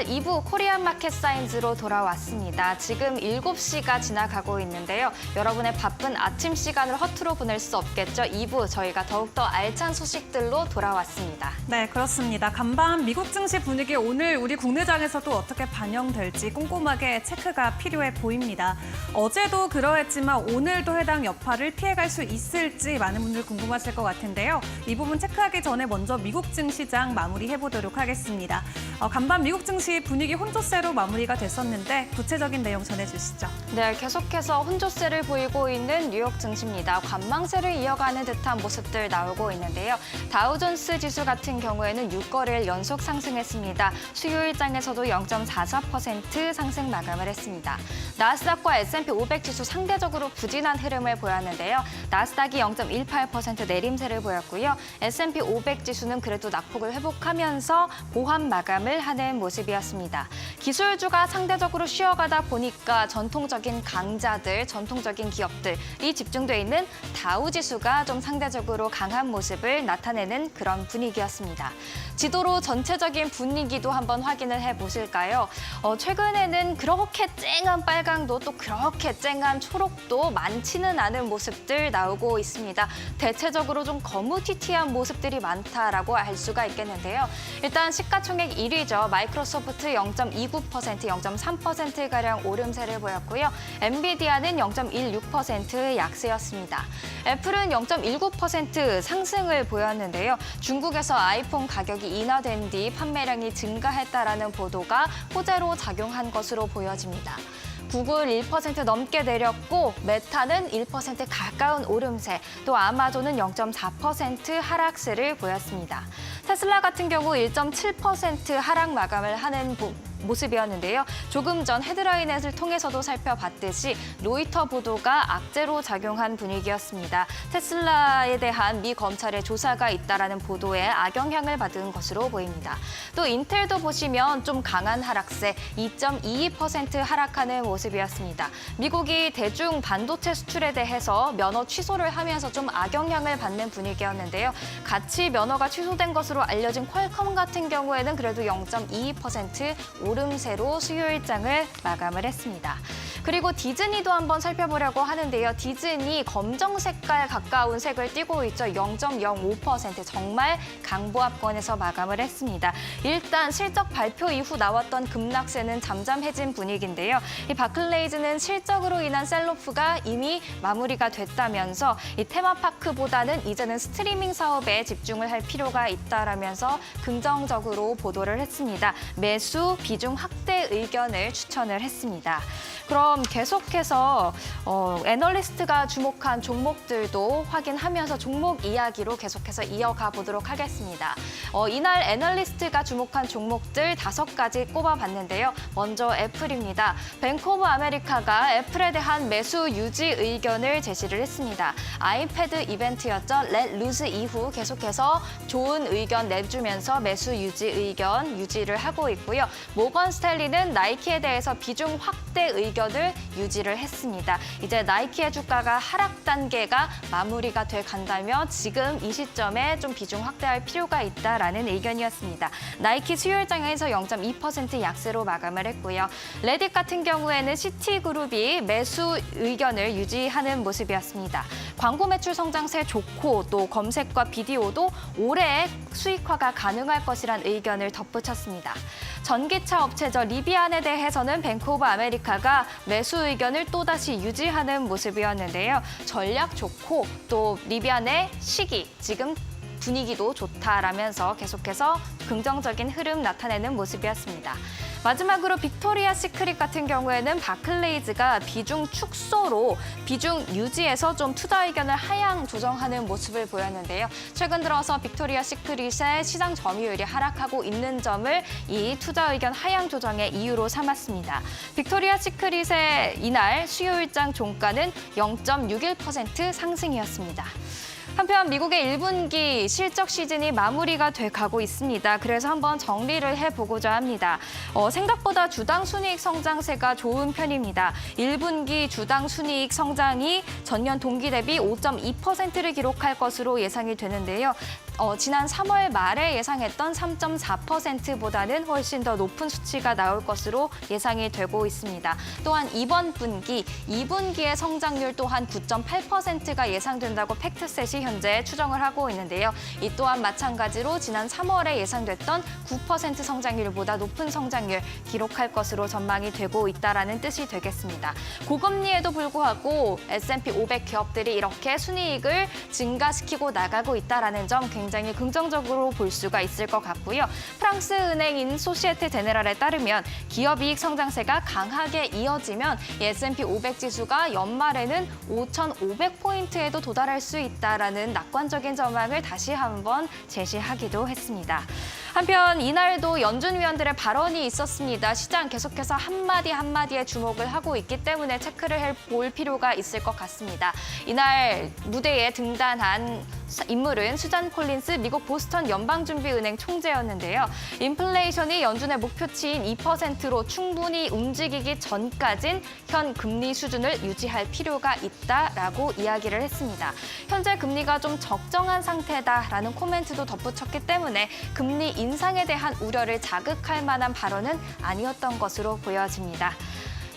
2부 코리안 마켓 사인즈로 돌아왔습니다. 지금 7시가 지나가고 있는데요. 여러분의 바쁜 아침 시간을 허투루 보낼 수 없겠죠. 2부 저희가 더욱더 알찬 소식들로 돌아왔습니다. 네, 그렇습니다. 간밤 미국 증시 분위기 오늘 우리 국내장에서도 어떻게 반영될지 꼼꼼하게 체크가 필요해 보입니다. 어제도 그러했지만 오늘도 해당 여파를 피해갈 수 있을지 많은 분들 궁금하실 것 같은데요. 이 부분 체크하기 전에 먼저 미국 증시장 마무리해보도록 하겠습니다. 간밤 미국 증시 분위기 혼조세로 마무리가 됐었는데 구체적인 내용 전해주시죠. 네, 계속해서 혼조세를 보이고 있는 뉴욕 증시입니다. 관망세를 이어가는 듯한 모습들 나오고 있는데요. 다우존스 지수 같은 경우에는 6거래일 연속 상승했습니다. 수요일장에서도 0.44% 상승 마감을 했습니다. 나스닥과 S&P 500 지수 상대적으로 부진한 흐름을 보였는데요. 나스닥이 0.18% 내림세를 보였고요. S&P 500 지수는 그래도 낙폭을 회복하면서 보합 마감을 하는 모습이었습니다. 기술주가 상대적으로 쉬어가다 보니까 전통적인 강자들, 전통적인 기업들이 집중돼 있는 다우 지수가 좀 상대적으로 강한 모습을 나타내는 그런 분위기였습니다. 지도로 전체적인 분위기도 한번 확인을 해보실까요? 최근에는 그렇게 쨍한 빨강도 또 그렇게 쨍한 초록도 많지는 않은 모습들 나오고 있습니다. 대체적으로 좀 거무튀튀한 모습들이 많다라고 알 수가 있겠는데요. 일단 시가총액 1위죠. 마이크로소프트 0.29%, 0.3%가량 오름세를 보였고요. 엔비디아는 0.16% 약세였습니다. 애플은 0.19% 상승을 보였는데요. 중국에서 아이폰 가격이 인하된 뒤 판매량이 증가했다라는 보도가 호재로 작용한 것으로 보여집니다. 구글 1% 넘게 내렸고 메타는 1% 가까운 오름세, 또 아마존은 0.4% 하락세를 보였습니다. 테슬라 같은 경우 1.7% 하락 마감을 하는 모습이었는데요. 조금 전 헤드라인을 통해서도 살펴봤듯이 로이터 보도가 악재로 작용한 분위기였습니다. 테슬라에 대한 미 검찰의 조사가 있다라는 보도에 악영향을 받은 것으로 보입니다. 또 인텔도 보시면 좀 강한 하락세 2.22% 하락하는 모습이었습니다. 미국이 대중 반도체 수출에 대해서 면허 취소를 하면서 좀 악영향을 받는 분위기였는데요. 같이 면허가 취소된 것으로 알려진 퀄컴 같은 경우에는 그래도 0.22% 오름세로 수요일장을 마감을 했습니다. 그리고 디즈니도 한번 살펴보려고 하는데요. 디즈니 검정 색깔 가까운 색을 띠고 있죠. 0.05% 정말 강보합권에서 마감을 했습니다. 일단 실적 발표 이후 나왔던 급락세는 잠잠해진 분위기인데요. 이 바클레이즈는 실적으로 인한 셀오프가 이미 마무리가 됐다면서 이 테마파크보다는 이제는 스트리밍 사업에 집중을 할 필요가 있다라면서 긍정적으로 보도를 했습니다. 매수 비중 확대 의견을 추천을 했습니다. 그럼 계속해서 애널리스트가 주목한 종목들도 확인하면서 종목 이야기로 계속해서 이어가 보도록 하겠습니다. 이날 애널리스트가 주목한 종목들 5가지 꼽아봤는데요. 먼저 애플입니다. 뱅크 오브 아메리카가 애플에 대한 매수 유지 의견을 제시를 했습니다. 아이패드 이벤트였죠. 렛 루즈 이후 계속해서 좋은 의견 내주면서 매수 유지 의견 유지를 하고 있고요. 모건 스탠리는 나이키에 대해서 비중 확대 의견을 유지를 했습니다. 이제 나이키의 주가가 하락 단계가 마무리가 돼 간다면 지금 이 시점에 좀 비중 확대할 필요가 있다라는 의견이었습니다. 나이키 수요일장에서 0.2% 약세로 마감을 했고요. 레딧 같은 경우에는 시티그룹이 매수 의견을 유지하는 모습이었습니다. 광고 매출 성장세 좋고 또 검색과 비디오도 올해 수익화가 가능할 것이란 의견을 덧붙였습니다. 전기차 업체죠. 리비안에 대해서는 뱅크 오브 아메리카가 매수 의견을 또다시 유지하는 모습이었는데요. 전략 좋고 또 리비안의 시기, 지금 분위기도 좋다라면서 계속해서 긍정적인 흐름 나타내는 모습이었습니다. 마지막으로 빅토리아 시크릿 같은 경우에는 바클레이즈가 비중 축소로 비중 유지에서 좀 투자 의견을 하향 조정하는 모습을 보였는데요. 최근 들어서 빅토리아 시크릿의 시장 점유율이 하락하고 있는 점을 이 투자 의견 하향 조정의 이유로 삼았습니다. 빅토리아 시크릿의 이날 수요일장 종가는 0.61% 상승이었습니다. 한편 미국의 1분기 실적 시즌이 마무리가 돼 가고 있습니다. 그래서 한번 정리를 해보고자 합니다. 생각보다 주당 순이익 성장세가 좋은 편입니다. 1분기 주당 순이익 성장이 전년 동기 대비 5.2%를 기록할 것으로 예상이 되는데요. 지난 3월 말에 예상했던 3.4%보다는 훨씬 더 높은 수치가 나올 것으로 예상이 되고 있습니다. 또한 이번 분기, 2분기의 성장률 또한 9.8%가 예상된다고 팩트셋이 현재 추정을 하고 있는데요. 이 또한 마찬가지로 지난 3월에 예상됐던 9% 성장률보다 높은 성장률 기록할 것으로 전망이 되고 있다라는 뜻이 되겠습니다. 고금리에도 불구하고 S&P 500 기업들이 이렇게 순이익을 증가시키고 나가고 있다라는 점 굉장히 긍정적으로 볼 수가 있을 것 같고요. 프랑스 은행인 소시에테 제네랄에 따르면 기업이익 성장세가 강하게 이어지면 S&P 500 지수가 연말에는 5,500포인트에도 도달할 수 있다라는 낙관적인 전망을 다시 한번 제시하기도 했습니다. 한편 이날도 연준 위원들의 발언이 있었습니다. 시장 계속해서 한마디에 주목을 하고 있기 때문에 체크를 해볼 필요가 있을 것 같습니다. 이날 무대에 등단한 인물은 수잔 콜린스 미국 보스턴 연방준비은행 총재였는데요. 인플레이션이 연준의 목표치인 2%로 충분히 움직이기 전까진 현 금리 수준을 유지할 필요가 있다라고 이야기를 했습니다. 현재 금리가 좀 적정한 상태다라는 코멘트도 덧붙였기 때문에 금리 인상에 대한 우려를 자극할 만한 발언은 아니었던 것으로 보여집니다.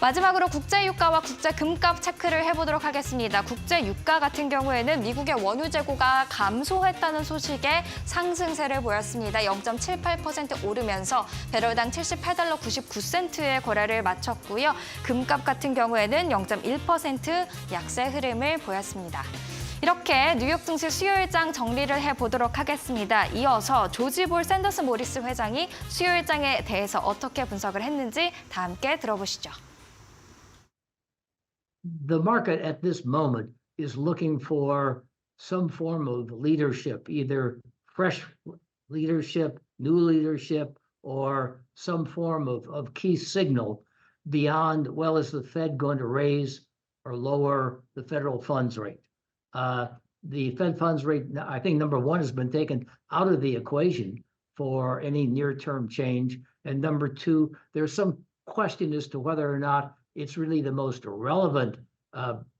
마지막으로 국제유가와 국제금값 체크를 해보도록 하겠습니다. 국제유가 같은 경우에는 미국의 원유 재고가 감소했다는 소식에 상승세를 보였습니다. 0.78% 오르면서 배럴당 78달러 99센트의 거래를 마쳤고요. 금값 같은 경우에는 0.1% 약세 흐름을 보였습니다. 이렇게 뉴욕 증시 수요일장 정리를 해보도록 하겠습니다. 이어서 조지볼 샌더스 모리스 회장이 수요일장에 대해서 어떻게 분석을 했는지 다 함께 들어보시죠. The market at this moment is looking for some form of leadership, either fresh leadership, new leadership, or some form of key signal beyond, well, is the Fed going to raise or lower the federal funds rate? The Fed funds rate, I think, number one, has been taken out of the equation for any near-term change. And number two, there's some question as to whether or not it's really the most relevant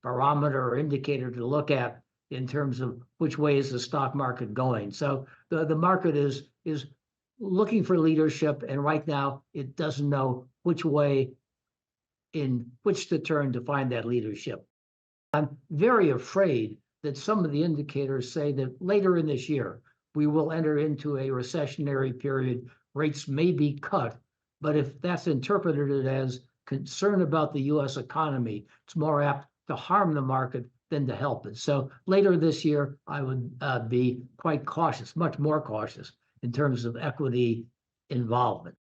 barometer or indicator to look at in terms of which way is the stock market going. So the market is looking for leadership, and right now it doesn't know which way, in which to turn to find that leadership. I'm very afraid that some of the indicators say that later in this year, we will enter into a recessionary period. Rates may be cut, but if that's interpreted as concern about the U.S. economy, it's more apt to harm the market than to help it. So later this year, I would be quite cautious, much more cautious in terms of equity involvement.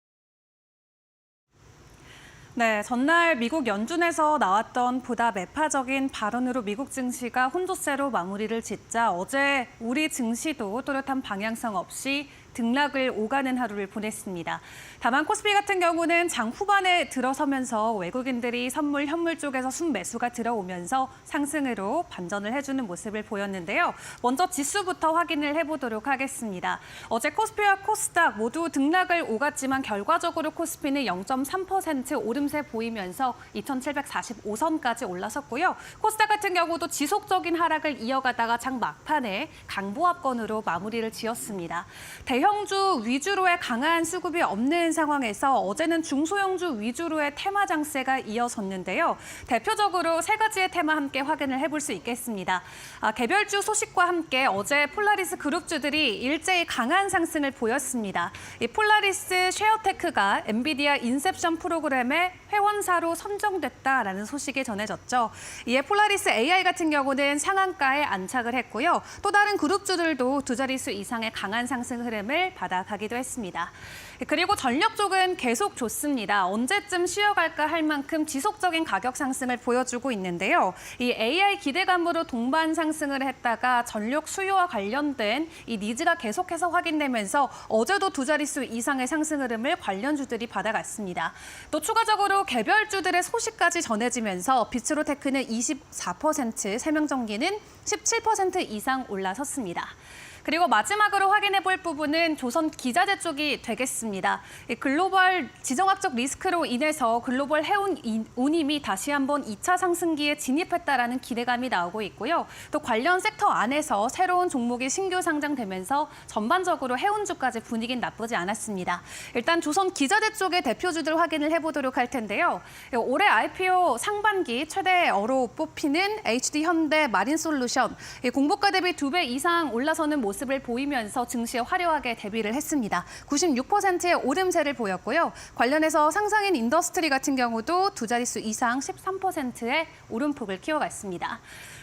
네, 전날 미국 연준에서 나왔던 보다 매파적인 발언으로 미국 증시가 혼조세로 마무리를 짓자 어제 우리 증시도 또렷한 방향성 없이 등락을 오가는 하루를 보냈습니다. 다만 코스피 같은 경우는 장 후반에 들어서면서 외국인들이 선물, 현물 쪽에서 순매수가 들어오면서 상승으로 반전을 해주는 모습을 보였는데요. 먼저 지수부터 확인을 해보도록 하겠습니다. 어제 코스피와 코스닥 모두 등락을 오갔지만 결과적으로 코스피는 0.3% 오름세 보이면서 2,745선까지 올라섰고요. 코스닥 같은 경우도 지속적인 하락을 이어가다가 장 막판에 강보합권으로 마무리를 지었습니다. 대형주 위주로의 강한 수급이 없는 상황에서 어제는 중소형주 위주로의 테마 장세가 이어졌는데요. 대표적으로 세 가지의 테마 함께 확인을 해볼 수 있겠습니다. 개별주 소식과 함께 어제 폴라리스 그룹주들이 일제히 강한 상승을 보였습니다. 이 폴라리스 쉐어테크가 엔비디아 인셉션 프로그램의 회원사로 선정됐다라는 소식이 전해졌죠. 이에 폴라리스 AI 같은 경우는 상한가에 안착을 했고요. 또 다른 그룹주들도 두 자릿수 이상의 강한 상승 흐름을 받아가기도 했습니다. 그리고 전력 쪽은 계속 좋습니다. 언제쯤 쉬어갈까 할 만큼 지속적인 가격 상승을 보여주고 있는데요. 이 AI 기대감으로 동반 상승을 했다가 전력 수요와 관련된 이 니즈가 계속해서 확인되면서 어제도 두 자릿수 이상의 상승 흐름을 관련주들이 받아갔습니다. 또 추가적으로 개별주들의 소식까지 전해지면서 비츠로테크는 24%, 세명전기는 17% 이상 올라섰습니다. 그리고 마지막으로 확인해 볼 부분은 조선 기자재 쪽이 되겠습니다. 이 글로벌 지정학적 리스크로 인해서 글로벌 해운 운임이 다시 한번 2차 상승기에 진입했다라는 기대감이 나오고 있고요. 또 관련 섹터 안에서 새로운 종목이 신규 상장되면서 전반적으로 해운주까지 분위기는 나쁘지 않았습니다. 일단 조선 기자재 쪽의 대표주들 확인을 해보도록 할 텐데요. 올해 IPO 상반기 최대어로 뽑히는 HD 현대 마린솔루션, 공모가 대비 2배 이상 올라서는 모습을 보이면서 증시에 화려하게 데뷔를 했습니다. 96%의 오름세를 보였고요. 관련해서 상상인 인더스트리 같은 경우도 두 자릿수 이상 13%의 오름폭을 키워갔습니다.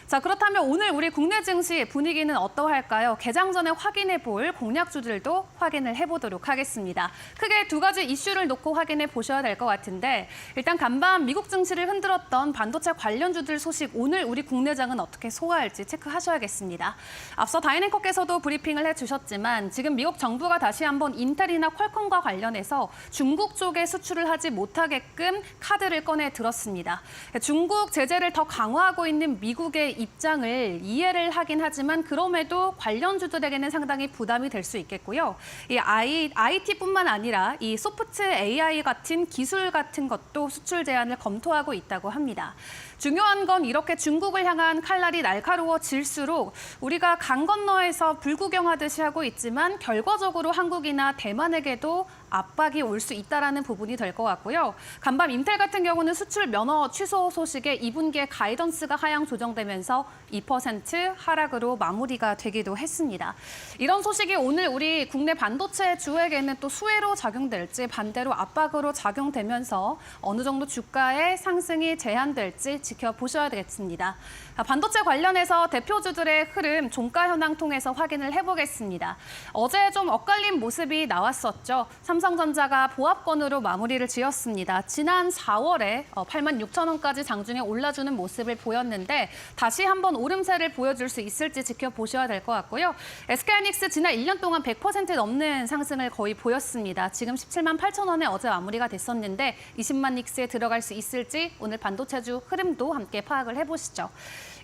자, 그렇다면 오늘 우리 국내 증시 분위기는 어떠할까요? 개장 전에 확인해 볼 공략주들도 확인을 해보도록 하겠습니다. 크게 두 가지 이슈를 놓고 확인해 보셔야 될 것 같은데 일단 간밤 미국 증시를 흔들었던 반도체 관련주들 소식 오늘 우리 국내장은 어떻게 소화할지 체크하셔야겠습니다. 앞서 다이낸커께서도 브리핑을 해주셨지만 지금 미국 정부가 다시 한번 인텔이나 퀄컴과 관련해서 중국 쪽에 수출을 하지 못하게끔 카드를 꺼내 들었습니다. 중국 제재를 더 강화하고 있는 미국의 입장을 이해를 하긴 하지만 그럼에도 관련주들에게는 상당히 부담이 될 수 있겠고요. 이 IT뿐만 아니라 이 소프트 AI 같은 기술 같은 것도 수출 제한을 검토하고 있다고 합니다. 중요한 건 이렇게 중국을 향한 칼날이 날카로워질수록 우리가 강 건너에서 불구경하듯이 하고 있지만 결과적으로 한국이나 대만에게도 압박이 올 수 있다라는 부분이 될 것 같고요. 간밤 인텔 같은 경우는 수출 면허 취소 소식에 2분기에 가이던스가 하향 조정되면서 2% 하락으로 마무리가 되기도 했습니다. 이런 소식이 오늘 우리 국내 반도체 주에게는 또 수혜로 작용될지 반대로 압박으로 작용되면서 어느 정도 주가의 상승이 제한될지 지켜보셔야 되겠습니다. 반도체 관련해서 대표주들의 흐름 종가 현황 통해서 확인을 해보겠습니다. 어제 좀 엇갈린 모습이 나왔었죠. 삼성전자가 보합권으로 마무리를 지었습니다. 지난 4월에 86,000원까지 장중에 올라주는 모습을 보였는데 다시 한번 오름세를 보여줄 수 있을지 지켜보셔야 될 것 같고요. SK하이닉스 지난 1년 동안 100% 넘는 상승을 거의 보였습니다. 지금 17만 8,000원에 어제 마무리가 됐었는데 20만 닉스에 들어갈 수 있을지 오늘 반도체주 흐름도 함께 파악을 해보시죠.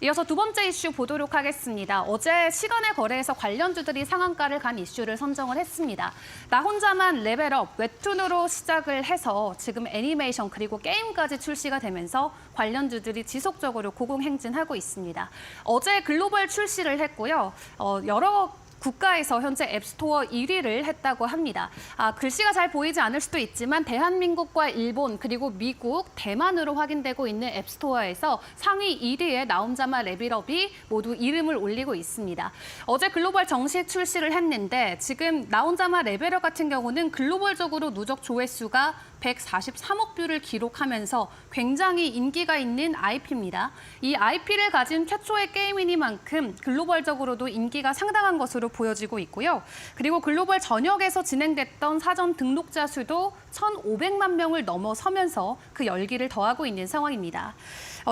이어서 두 번째 이슈 보도록 하겠습니다. 어제 시간의 거래에서 관련주들이 상한가를 간 이슈를 선정을 했습니다. 나 혼자만 레벨업, 웹툰으로 시작을 해서 지금 애니메이션 그리고 게임까지 출시가 되면서 관련주들이 지속적으로 고공행진하고 있습니다. 어제 글로벌 출시를 했고요. 여러 국가에서 현재 앱스토어 1위를 했다고 합니다. 글씨가 잘 보이지 않을 수도 있지만 대한민국과 일본 그리고 미국, 대만으로 확인되고 있는 앱스토어에서 상위 1위에 나 혼자만 레벨업이 모두 이름을 올리고 있습니다. 어제 글로벌 정식 출시를 했는데 지금 나 혼자만 레벨업 같은 경우는 글로벌적으로 누적 조회수가 143억 뷰를 기록하면서 굉장히 인기가 있는 IP입니다. 이 IP를 가진 최초의 게임이니만큼 글로벌적으로도 인기가 상당한 것으로 보여지고 있고요. 그리고 글로벌 전역에서 진행됐던 사전 등록자 수도 1,500만 명을 넘어서면서 그 열기를 더하고 있는 상황입니다.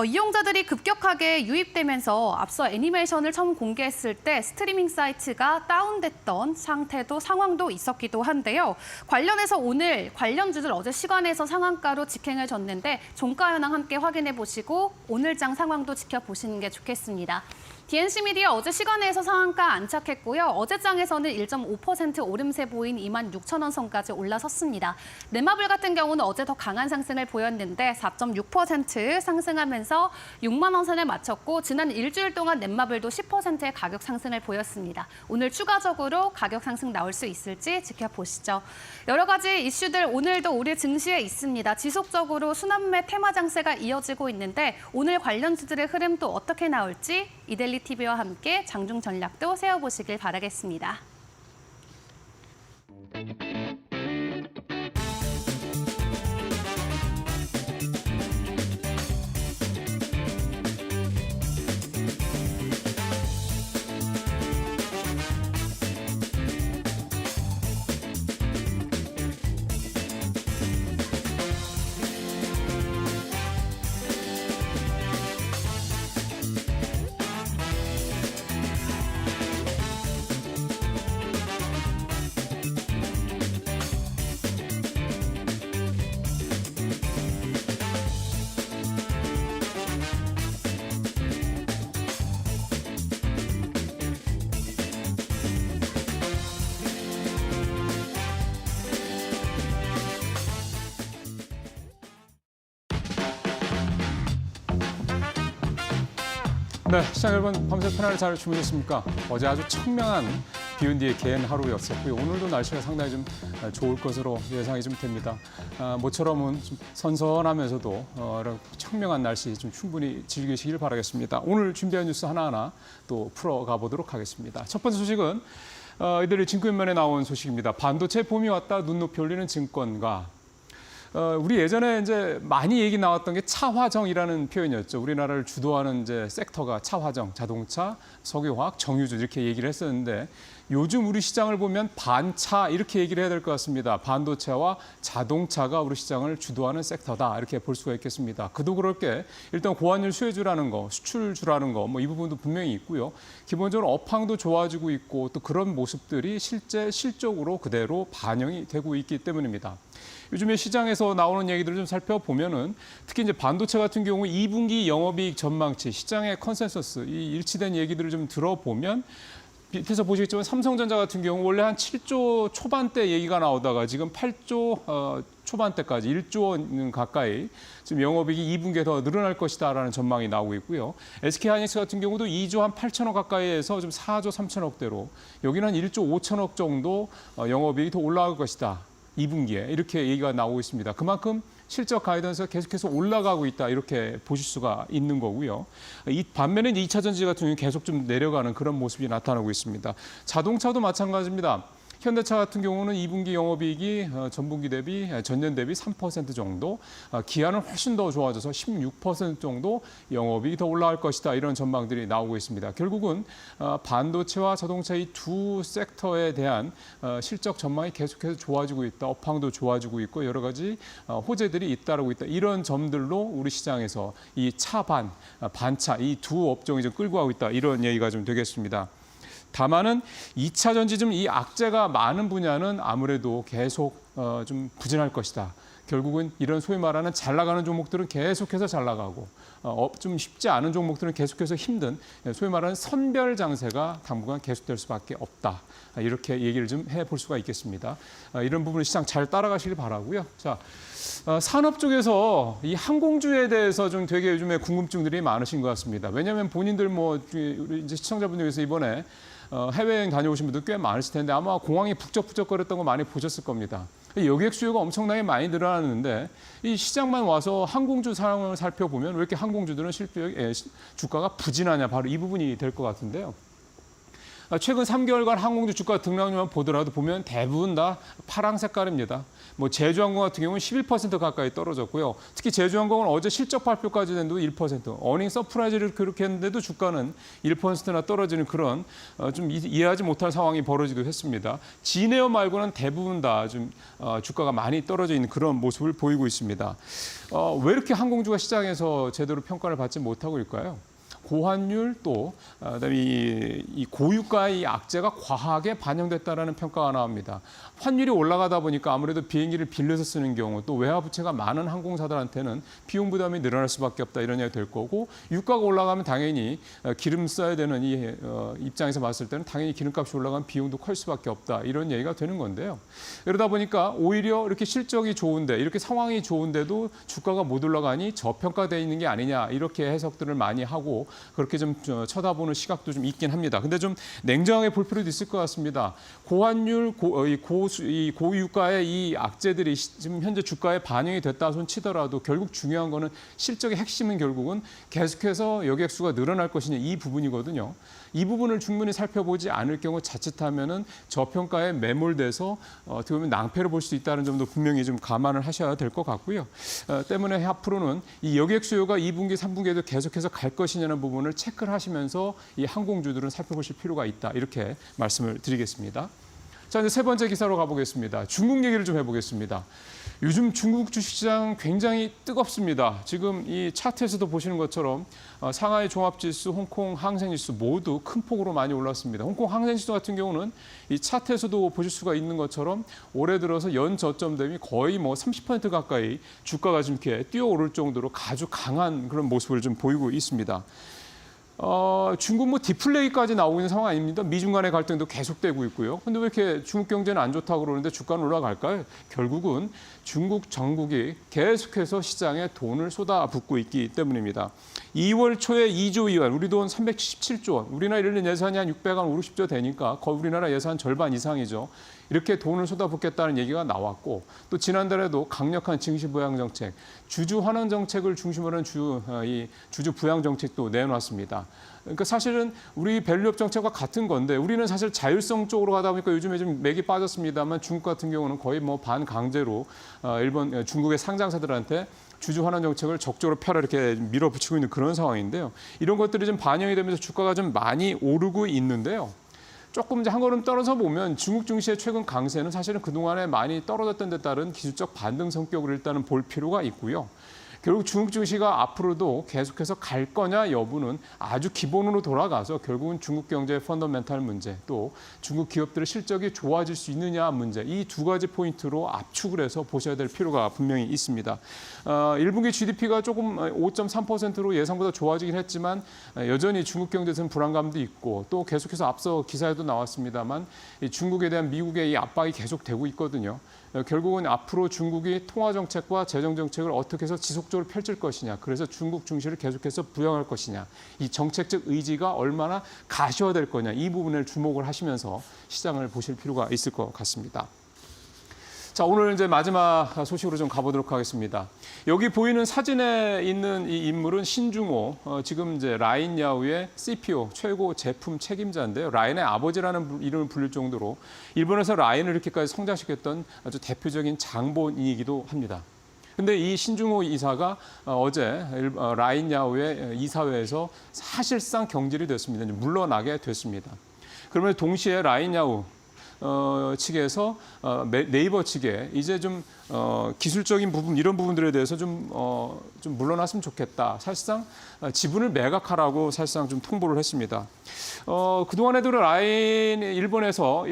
이용자들이 급격하게 유입되면서 앞서 애니메이션을 처음 공개했을 때 스트리밍 사이트가 다운됐던 상황도 있었기도 한데요. 관련해서 오늘 관련주들 어제 시간에서 상한가로 직행해졌는데 종가 현황 함께 확인해 보시고 오늘장 상황도 지켜보시는 게 좋겠습니다. DNC미디어 어제 시간에서 상한가 안착했고요. 어제장에서는 1.5% 오름세 보인 26,000원 선까지 올라섰습니다. 넷마블 같은 경우는 어제 더 강한 상승을 보였는데 4.6% 상승하면서 6만 원 선에 맞췄고 지난 일주일 동안 넷마블도 10%의 가격 상승을 보였습니다. 오늘 추가적으로 가격 상승 나올 수 있을지 지켜보시죠. 여러 가지 이슈들 오늘도 우리 증시에 있습니다. 지속적으로 순환매 테마 장세가 이어지고 있는데 오늘 관련주들의 흐름 또 어떻게 나올지 이데일리 TV와 함께 장중 전략도 세워보시길 바라겠습니다. 네, 시청 여러분 밤새 편안히 잘 주무셨습니까? 어제 아주 청명한 비온 뒤에 개인 하루였었고요. 오늘도 날씨가 상당히 좀 좋을 것으로 예상이 좀 됩니다. 모처럼은 좀 선선하면서도 이런 청명한 날씨 좀 충분히 즐기시길 바라겠습니다. 오늘 준비한 뉴스 하나하나 또 풀어가 보도록 하겠습니다. 첫 번째 소식은 이들이 증권면에 나온 소식입니다. 반도체 봄이 왔다 눈높이 올리는 증권가. 우리 예전에 이제 많이 얘기 나왔던 게 차화정이라는 표현이었죠. 우리나라를 주도하는 이제 섹터가 차화정, 자동차, 석유화학, 정유주 이렇게 얘기를 했었는데 요즘 우리 시장을 보면 반차 이렇게 얘기를 해야 될 것 같습니다. 반도체와 자동차가 우리 시장을 주도하는 섹터다 이렇게 볼 수가 있겠습니다. 그도 그럴 게 일단 고환율 수혜주라는 거, 수출주라는 거 뭐 이 부분도 분명히 있고요. 기본적으로 업황도 좋아지고 있고 또 그런 모습들이 실제 실적으로 그대로 반영이 되고 있기 때문입니다. 요즘에 시장에서 나오는 얘기들을 좀 살펴보면은 특히 이제 반도체 같은 경우 2분기 영업이익 전망치, 시장의 컨센서스, 이 일치된 얘기들을 좀 들어보면 밑에서 보시겠지만 삼성전자 같은 경우 원래 한 7조 초반대 얘기가 나오다가 지금 8조 초반대까지 1조 원 가까이 지금 영업이익이 2분기에 더 늘어날 것이다라는 전망이 나오고 있고요. SK하이닉스 같은 경우도 2조 한 8천억 가까이에서 좀 4조 3천억대로 여기는 한 1조 5천억 정도 영업이익이 더 올라갈 것이다. 2분기에 이렇게 얘기가 나오고 있습니다. 그만큼 실적 가이던스가 계속해서 올라가고 있다 이렇게 보실 수가 있는 거고요. 이 반면에 2차 전지 같은 경우는 계속 좀 내려가는 그런 모습이 나타나고 있습니다. 자동차도 마찬가지입니다. 현대차 같은 경우는 2분기 영업이익이 전년 대비 3% 정도, 기아는 훨씬 더 좋아져서 16% 정도 영업이익이 더 올라갈 것이다 이런 전망들이 나오고 있습니다. 결국은 반도체와 자동차 이 두 섹터에 대한 실적 전망이 계속해서 좋아지고 있다, 업황도 좋아지고 있고 여러 가지 호재들이 잇따르고 있다 이런 점들로 우리 시장에서 이 차반, 반차 이 두 업종이 좀 끌고 가고 있다 이런 얘기가 좀 되겠습니다. 다만은 2차 전지 좀 이 악재가 많은 분야는 아무래도 계속 좀 부진할 것이다. 결국은 이런 소위 말하는 잘 나가는 종목들은 계속해서 잘 나가고 좀 쉽지 않은 종목들은 계속해서 힘든 소위 말하는 선별 장세가 당분간 계속될 수밖에 없다. 이렇게 얘기를 좀 해볼 수가 있겠습니다. 이런 부분을 시장 잘 따라가시길 바라고요. 자, 산업 쪽에서 이 항공주에 대해서 좀 되게 요즘에 궁금증들이 많으신 것 같습니다. 왜냐하면 본인들 뭐 우리 이제 시청자분들 중에서 이번에 해외여행 다녀오신 분들 꽤 많으실 텐데 아마 공항이 북적북적거렸던 거 많이 보셨을 겁니다. 여객 수요가 엄청나게 많이 늘어났는데 이 시장만 와서 항공주 상황을 살펴보면 왜 이렇게 항공주들은 주가가 부진하냐 바로 이 부분이 될 것 같은데요. 최근 3개월간 항공주 주가 등락률만 보더라도 보면 대부분 다 파랑 색깔입니다. 뭐 제주항공 같은 경우는 11% 가까이 떨어졌고요. 특히 제주항공은 어제 실적 발표까지 됐는데도 1%, 어닝 서프라이즈를 그렇게 했는데도 주가는 1%나 떨어지는 그런 좀 이해하지 못할 상황이 벌어지기도 했습니다. 진에어 말고는 대부분 다 좀 주가가 많이 떨어져 있는 그런 모습을 보이고 있습니다. 왜 이렇게 항공주가 시장에서 제대로 평가를 받지 못하고 있을까요? 고환율 또 그다음에 이 고유가의 이 악재가 과하게 반영됐다라는 평가가 나옵니다. 환율이 올라가다 보니까 아무래도 비행기를 빌려서 쓰는 경우 또 외화 부채가 많은 항공사들한테는 비용 부담이 늘어날 수밖에 없다 이런 얘기가 될 거고 유가가 올라가면 당연히 기름 써야 되는 이 입장에서 봤을 때는 당연히 기름값이 올라가면 비용도 클 수밖에 없다 이런 얘기가 되는 건데요. 그러다 보니까 오히려 이렇게 실적이 좋은데 이렇게 상황이 좋은데도 주가가 못 올라가니 저평가되어 있는 게 아니냐 이렇게 해석들을 많이 하고 그렇게 좀 쳐다보는 시각도 좀 있긴 합니다. 근데 좀 냉정하게 볼 필요도 있을 것 같습니다. 고환율, 고유가의 이 악재들이 지금 현재 주가에 반영이 됐다 손 치더라도 결국 중요한 거는 실적의 핵심은 결국은 계속해서 여객수가 늘어날 것이냐 이 부분이거든요. 이 부분을 충분히 살펴보지 않을 경우 자칫하면은 저평가에 매몰돼서 어떻게 보면 낭패를 볼 수 있다는 점도 분명히 좀 감안을 하셔야 될 것 같고요. 때문에 앞으로는 이 여객 수요가 2분기, 3분기에도 계속해서 갈 것이냐는 부분을 체크를 하시면서 이 항공주들은 살펴보실 필요가 있다. 이렇게 말씀을 드리겠습니다. 자, 이제 세 번째 기사로 가보겠습니다. 중국 얘기를 좀 해보겠습니다. 요즘 중국 주식시장 굉장히 뜨겁습니다. 지금 이 차트에서도 보시는 것처럼 상하이 종합지수, 홍콩 항생지수 모두 큰 폭으로 많이 올랐습니다. 홍콩 항생지수 같은 경우는 이 차트에서도 보실 수가 있는 것처럼 올해 들어서 연 저점 대비 거의 뭐 30% 가까이 주가가 좀 이렇게 뛰어오를 정도로 아주 강한 그런 모습을 좀 보이고 있습니다. 중국 뭐 디플레이까지 나오고 있는 상황 아닙니다. 미중 간의 갈등도 계속되고 있고요. 근데 왜 이렇게 중국 경제는 안 좋다고 그러는데 주가는 올라갈까요? 결국은 중국 정국이 계속해서 시장에 돈을 쏟아붓고 있기 때문입니다. 2월 초에 2조 위안, 우리 돈 377조 원, 우리나라 1년 예산이 한 650조 되니까 거의 우리나라 예산 절반 이상이죠. 이렇게 돈을 쏟아붓겠다는 얘기가 나왔고 또 지난달에도 강력한 증시 부양 정책, 주주 환원 정책을 중심으로 한 주주 부양 정책도 내놨습니다. 그러니까 사실은 우리 밸류업 정책과 같은 건데 우리는 사실 자율성 쪽으로 가다 보니까 요즘에 좀 맥이 빠졌습니다만 중국 같은 경우는 거의 뭐 반강제로 중국의 상장사들한테 주주 환원 정책을 적극적으로 펴라 이렇게 밀어붙이고 있는 그런 상황인데요. 이런 것들이 좀 반영이 되면서 주가가 좀 많이 오르고 있는데요. 조금 이제 한 걸음 떨어져 보면 중국 증시의 최근 강세는 사실은 그동안에 많이 떨어졌던 데 따른 기술적 반등 성격을 일단은 볼 필요가 있고요. 결국 중국 증시가 앞으로도 계속해서 갈 거냐 여부는 아주 기본으로 돌아가서 결국은 중국 경제의 펀더멘탈 문제 또 중국 기업들의 실적이 좋아질 수 있느냐 문제 이 두 가지 포인트로 압축을 해서 보셔야 될 필요가 분명히 있습니다. 1분기 GDP가 조금 5.3%로 예상보다 좋아지긴 했지만 여전히 중국 경제에서는 불안감도 있고 또 계속해서 앞서 기사에도 나왔습니다만 중국에 대한 미국의 이 압박이 계속되고 있거든요. 결국은 앞으로 중국이 통화 정책과 재정 정책을 어떻게 해서 지속적으로 펼칠 것이냐. 그래서 중국 증시를 계속해서 부양할 것이냐. 이 정책적 의지가 얼마나 가시화될 거냐. 이 부분을 주목을 하시면서 시장을 보실 필요가 있을 것 같습니다. 자, 오늘 이제 마지막 소식으로 좀 가보도록 하겠습니다. 여기 보이는 사진에 있는 이 인물은 신중호, 지금 이제 라인야후의 CPO, 최고 제품 책임자인데요. 라인의 아버지라는 이름을 불릴 정도로 일본에서 라인을 이렇게까지 성장시켰던 아주 대표적인 장본인이기도 합니다. 근데 이 신중호 이사가 어제 라인야후의 이사회에서 사실상 경질이 됐습니다. 물러나게 됐습니다. 그러면 동시에 라인야후 측에서 네이버 측에 이제 좀 기술적인 부분 이런 부분들에 대해서 좀 물러났으면 좋겠다. 사실상 지분을 매각하라고 사실상 좀 통보를 했습니다. 그동안에도 일본에서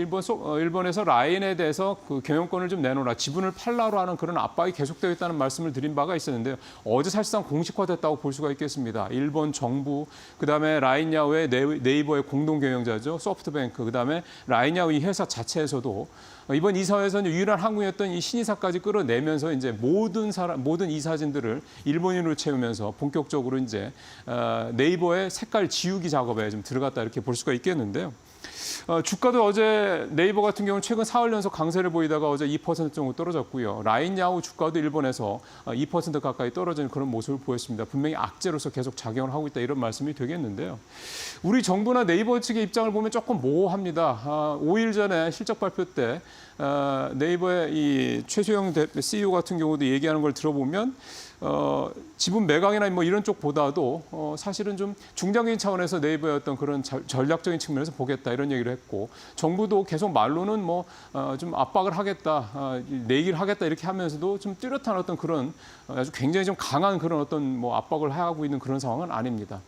라인에 대해서 그 경영권을 좀 내놓으라, 지분을 팔라로 하는 그런 압박이 계속되어 있다는 말씀을 드린 바가 있었는데요. 어제 사실상 공식화됐다고 볼 수가 있겠습니다. 일본 정부, 그다음에 라인야후의 네이버의 공동 경영자죠, 소프트뱅크, 그다음에 라인야후 이 회사 자체에서도 이번 이사회에서는 유일한 한국이었던 이 신이사까지 끌어내면서 이제 모든 이사진들을 일본인으로 채우면서 본격적으로 이제 네이버의 색깔 지우기 작업에 좀 들어갔다 이렇게 볼 수가 있겠는데요. 주가도 어제 네이버 같은 경우는 최근 4월 연속 강세를 보이다가 어제 2% 정도 떨어졌고요. 라인야후 주가도 일본에서 2% 가까이 떨어지는 그런 모습을 보였습니다. 분명히 악재로서 계속 작용을 하고 있다 이런 말씀이 되겠는데요. 우리 정부나 네이버 측의 입장을 보면 조금 모호합니다. 5일 전에 실적 발표 때 네이버의 이 최수영 CEO 같은 경우도 얘기하는 걸 들어보면 지분 매각이나 뭐 이런 쪽보다도 사실은 좀 중장기적인 차원에서 네이버의 어떤 그런 전략적인 측면에서 보겠다 이런 얘기를 했고 정부도 계속 말로는 뭐 좀 압박을 하겠다, 내기를 하겠다 이렇게 하면서도 좀 뚜렷한 어떤 그런 아주 굉장히 좀 강한 그런 어떤 뭐 압박을 하고 있는 그런 상황은 아닙니다.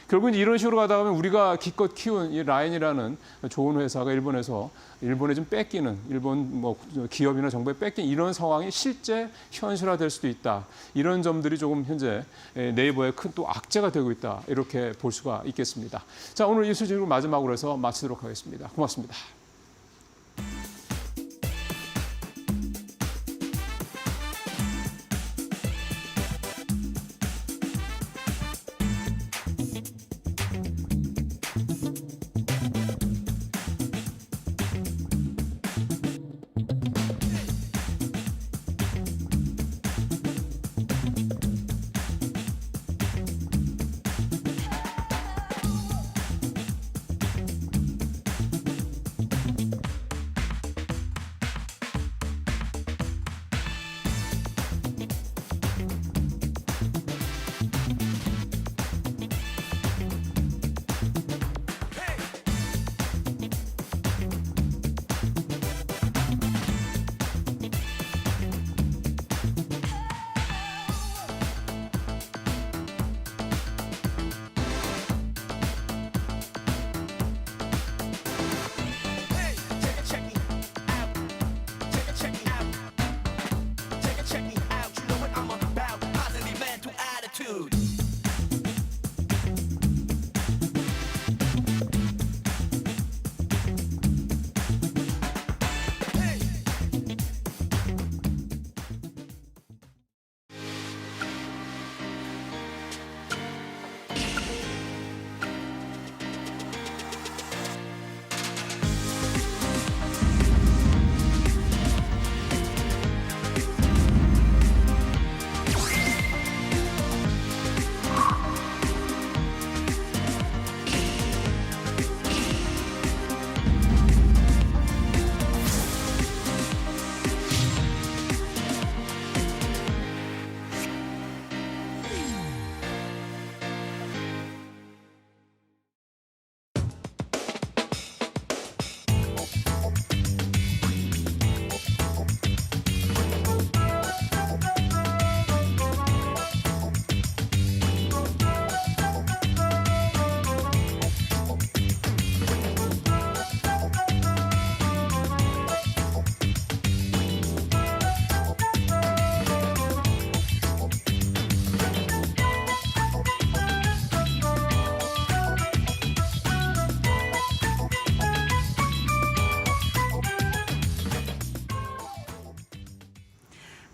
결국은 이런 식으로 가다 보면 우리가 기껏 키운 이 라인이라는 좋은 회사가 일본에 좀 뺏기는 일본 뭐 기업이나 정부에 뺏긴 이런 상황이 실제 현실화될 수도 있다. 이런 점들이 조금 현재 네이버의 큰 또 악재가 되고 있다. 이렇게 볼 수가 있겠습니다. 자, 오늘 이 소식으로 마지막으로 해서 마치도록 하겠습니다. 고맙습니다.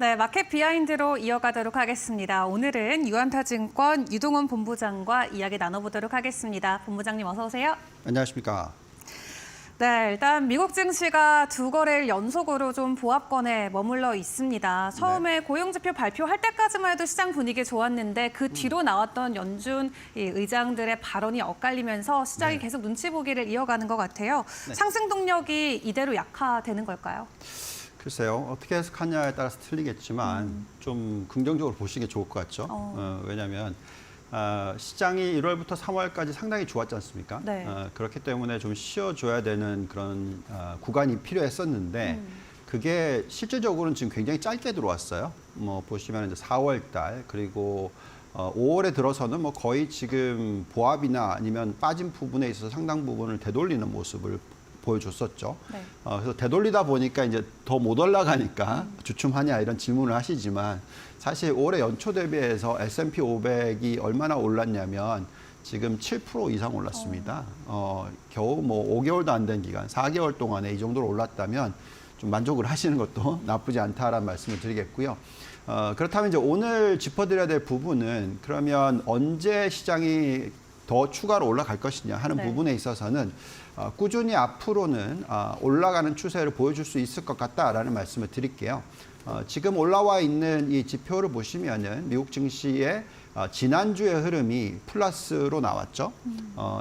네, 마켓 비하인드로 이어가도록 하겠습니다. 오늘은 유한타증권 유동원 본부장과 이야기 나눠보도록 하겠습니다. 본부장님 어서 오세요. 안녕하십니까. 네, 일단 미국 증시가 두 거래일 연속으로 좀 보합권에 머물러 있습니다. 처음에 고용지표 발표할 때까지만 해도 시장 분위기 좋았는데 그 뒤로 나왔던 연준 의장들의 발언이 엇갈리면서 시장이 계속 눈치 보기를 이어가는 것 같아요. 상승 동력이 이대로 약화되는 걸까요? 글쎄요. 어떻게 해석하냐에 따라서 틀리겠지만 좀 긍정적으로 보시는 게 좋을 것 같죠. 왜냐하면 시장이 1월부터 3월까지 상당히 좋았지 않습니까? 네. 그렇기 때문에 좀 쉬어줘야 되는 그런 구간이 필요했었는데 그게 실질적으로는 지금 굉장히 짧게 들어왔어요. 뭐 보시면 이제 4월 달 그리고 5월에 들어서는 뭐 거의 지금 보합이나 아니면 빠진 부분에 있어서 상당 부분을 되돌리는 모습을 보여줬었죠. 네. 그래서 되돌리다 보니까 이제 더 못 올라가니까 주춤하냐 이런 질문을 하시지만 사실 올해 연초 대비해서 S&P 500이 얼마나 올랐냐면 지금 7% 이상 올랐습니다. 겨우 뭐 5개월도 안 된 기간, 4개월 동안에 이 정도로 올랐다면 좀 만족을 하시는 것도 나쁘지 않다라는 말씀을 드리겠고요. 그렇다면 이제 오늘 짚어드려야 될 부분은 그러면 언제 시장이 더 추가로 올라갈 것이냐 하는 부분에 있어서는 꾸준히 앞으로는 올라가는 추세를 보여줄 수 있을 것 같다라는 말씀을 드릴게요. 지금 올라와 있는 이 지표를 보시면은 미국 증시의 지난주의 흐름이 플러스로 나왔죠.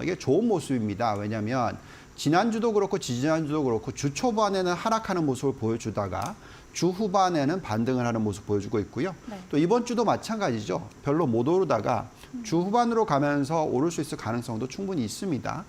이게 좋은 모습입니다. 왜냐하면 지난주도 그렇고 지지난주도 그렇고 주 초반에는 하락하는 모습을 보여주다가 주 후반에는 반등을 하는 모습 보여주고 있고요. 또 이번 주도 마찬가지죠. 별로 못 오르다가 주 후반으로 가면서 오를 수 있을 가능성도 충분히 있습니다.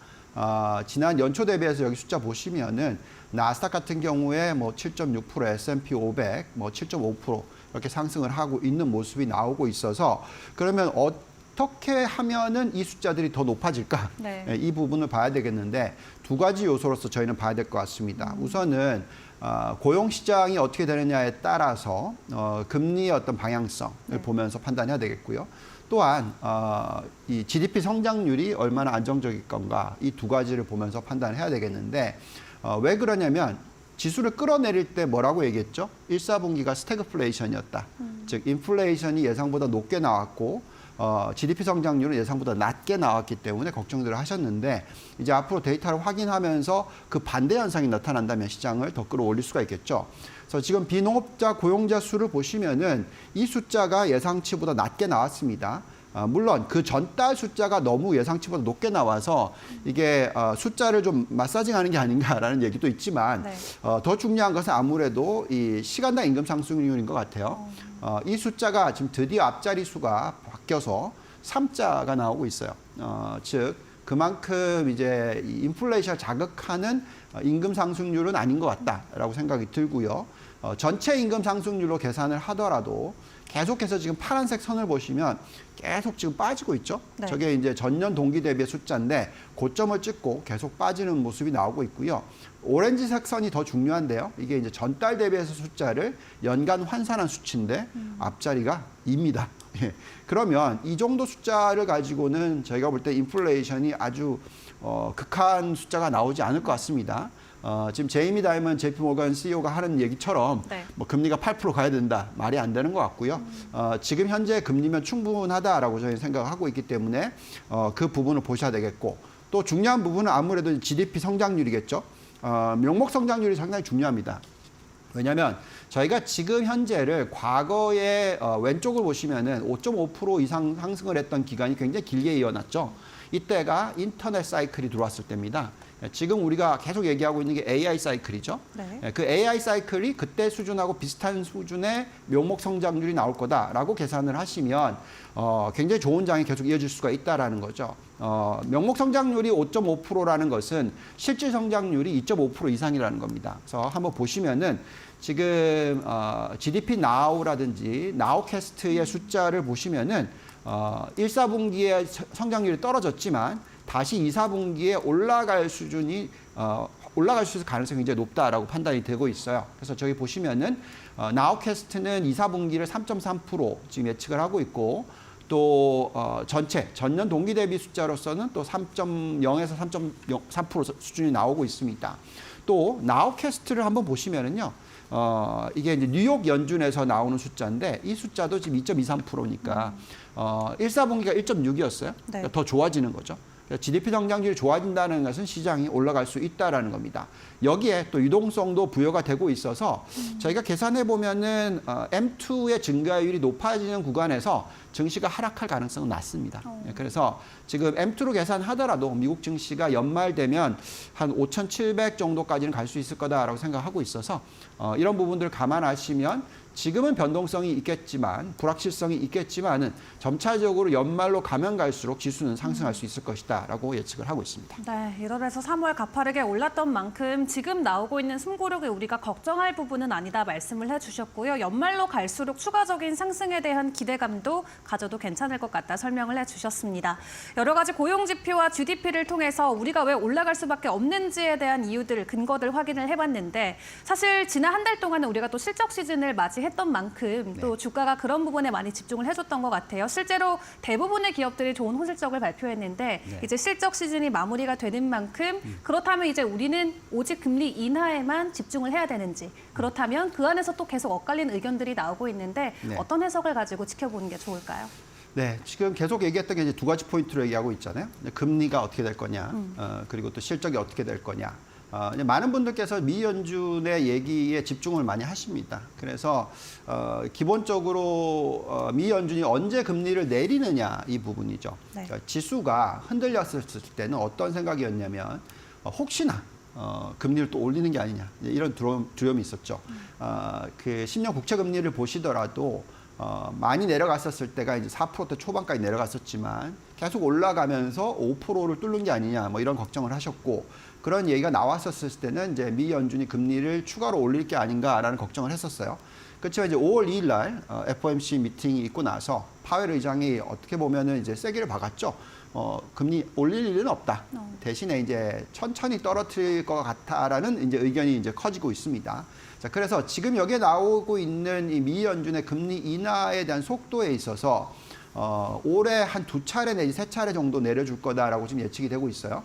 지난 연초 대비해서 여기 숫자 보시면은 나스닥 같은 경우에 뭐 7.6%, S&P 500 뭐 7.5% 이렇게 상승을 하고 있는 모습이 나오고 있어서 그러면 어떻게 하면은 이 숫자들이 더 높아질까? 네. 이 부분을 봐야 되겠는데 두 가지 요소로서 저희는 봐야 될 것 같습니다. 우선은 고용 시장이 어떻게 되느냐에 따라서 금리의 어떤 방향성을 보면서 판단해야 되겠고요. 또한 이 GDP 성장률이 얼마나 안정적일 건가 이 두 가지를 보면서 판단해야 되겠는데 왜 그러냐면 지수를 끌어내릴 때 뭐라고 얘기했죠? 1, 4분기가 스태그플레이션이었다. 즉 인플레이션이 예상보다 높게 나왔고 GDP 성장률은 예상보다 낮게 나왔기 때문에 걱정들을 하셨는데 이제 앞으로 데이터를 확인하면서 그 반대 현상이 나타난다면 시장을 더 끌어올릴 수가 있겠죠. 그래서 지금 비농업자 고용자 수를 보시면은 이 숫자가 예상치보다 낮게 나왔습니다. 물론 그 전달 숫자가 너무 예상치보다 높게 나와서 이게 숫자를 좀 마사징하는 게 아닌가라는 얘기도 있지만 더 중요한 것은 아무래도 이 시간당 임금 상승률인 것 같아요. 이 숫자가 지금 드디어 앞자리 수가 바뀌어서 3자가 나오고 있어요. 즉 그만큼 이제 인플레이션을 자극하는 임금 상승률은 아닌 것 같다라고 생각이 들고요. 전체 임금 상승률로 계산을 하더라도 계속해서 지금 파란색 선을 보시면 계속 지금 빠지고 있죠. 네. 저게 이제 전년 동기 대비의 숫자인데 고점을 찍고 계속 빠지는 모습이 나오고 있고요. 오렌지색 선이 더 중요한데요. 이게 이제 전달 대비해서 숫자를 연간 환산한 수치인데 앞자리가 2입니다. 예. 그러면 이 정도 숫자를 가지고는 저희가 볼 때 인플레이션이 아주 극한 숫자가 나오지 않을 것 같습니다. 지금 제이미 다이먼 JP모건 CEO가 하는 얘기처럼 뭐 금리가 8% 가야 된다. 말이 안 되는 것 같고요. 지금 현재 금리면 충분하다라고 저희는 생각하고 있기 때문에 그 부분을 보셔야 되겠고 또 중요한 부분은 아무래도 GDP 성장률이겠죠. 명목 성장률이 상당히 중요합니다. 왜냐하면 저희가 지금 현재를 과거에 왼쪽을 보시면은 5.5% 이상 상승을 했던 기간이 굉장히 길게 이어났죠. 이때가 인터넷 사이클이 들어왔을 때입니다. 지금 우리가 계속 얘기하고 있는 게 AI 사이클이죠. 네. 그 AI 사이클이 그때 수준하고 비슷한 수준의 명목 성장률이 나올 거다라고 계산을 하시면 굉장히 좋은 장이 계속 이어질 수가 있다라는 거죠. 명목 성장률이 5.5%라는 것은 실질 성장률이 2.5% 이상이라는 겁니다. 그래서 한번 보시면은 지금 GDP Now라든지 Nowcast의 숫자를 보시면은 1, 4분기에 성장률이 떨어졌지만 다시 2, 4분기에 올라갈 수준이 올라갈 수 있을 가능성이 굉장히 높다라고 판단이 되고 있어요. 그래서 저기 보시면은 Nowcast는 2, 4분기를 3.3% 지금 예측을 하고 있고 또 전체 전년 동기 대비 숫자로서는 또 3.0에서 3.3% 수준이 나오고 있습니다. 또 Nowcast를 한번 보시면은요. 이게 이제 뉴욕 연준에서 나오는 숫자인데 이 숫자도 지금 2.23%니까 1, 4분기가 1.6이었어요. 네. 그러니까 더 좋아지는 거죠. GDP 성장률이 좋아진다는 것은 시장이 올라갈 수 있다라는 겁니다. 여기에 또 유동성도 부여가 되고 있어서 저희가 계산해 보면은 M2의 증가율이 높아지는 구간에서 증시가 하락할 가능성은 낮습니다. 그래서 지금 M2로 계산하더라도 미국 증시가 연말 되면 한 5,700 정도까지는 갈 수 있을 거다라고 생각하고 있어서 이런 부분들을 감안하시면 지금은 변동성이 있겠지만 불확실성이 있겠지만은 점차적으로 연말로 가면 갈수록 지수는 상승할 수 있을 것이다라고 예측을 하고 있습니다. 네, 1월에서 3월 가파르게 올랐던 만큼 지금 나오고 있는 숨고르게 우리가 걱정할 부분은 아니다 말씀을 해주셨고요. 연말로 갈수록 추가적인 상승에 대한 기대감도 가져도 괜찮을 것 같다 설명을 해주셨습니다. 여러 가지 고용 지표와 GDP를 통해서 우리가 왜 올라갈 수밖에 없는지에 대한 이유들, 근거들 확인을 해봤는데 사실 지난 한 달 동안은 우리가 또 실적 시즌을 맞이했던 만큼 또 주가가 그런 부분에 많이 집중을 해줬던 것 같아요. 실제로 대부분의 기업들이 좋은 호실적을 발표했는데 이제 실적 시즌이 마무리가 되는 만큼 그렇다면 이제 우리는 오직 금리 인하에만 집중을 해야 되는지 그렇다면 그 안에서 또 계속 엇갈리는 의견들이 나오고 있는데 어떤 해석을 가지고 지켜보는 게 좋을까요? 네, 지금 계속 얘기했던 게 이제 두 가지 포인트로 얘기하고 있잖아요. 금리가 어떻게 될 거냐, 그리고 또 실적이 어떻게 될 거냐. 이제 많은 분들께서 미 연준의 얘기에 집중을 많이 하십니다. 그래서 기본적으로 미 연준이 언제 금리를 내리느냐 이 부분이죠. 네. 그러니까 지수가 흔들렸을 때는 어떤 생각이었냐면 혹시나 금리를 또 올리는 게 아니냐 이런 두려움이 있었죠. 그 10년 국채 금리를 보시더라도 많이 내려갔었을 때가 이제 4%대 초반까지 내려갔었지만 계속 올라가면서 5%를 뚫는 게 아니냐 뭐 이런 걱정을 하셨고 그런 얘기가 나왔었을 때는 이제 미 연준이 금리를 추가로 올릴 게 아닌가라는 걱정을 했었어요. 그렇지만 이제 5월 2일 날 FOMC 미팅이 있고 나서 파웰 의장이 어떻게 보면은 이제 세기를 박았죠. 금리 올릴 일은 없다. 대신에 이제 천천히 떨어뜨릴 것 같다라는 이제 의견이 이제 커지고 있습니다. 자, 그래서 지금 여기에 나오고 있는 이 미 연준의 금리 인하에 대한 속도에 있어서 올해 한 2차례 내지 3차례 정도 내려줄 거다라고 지금 예측이 되고 있어요.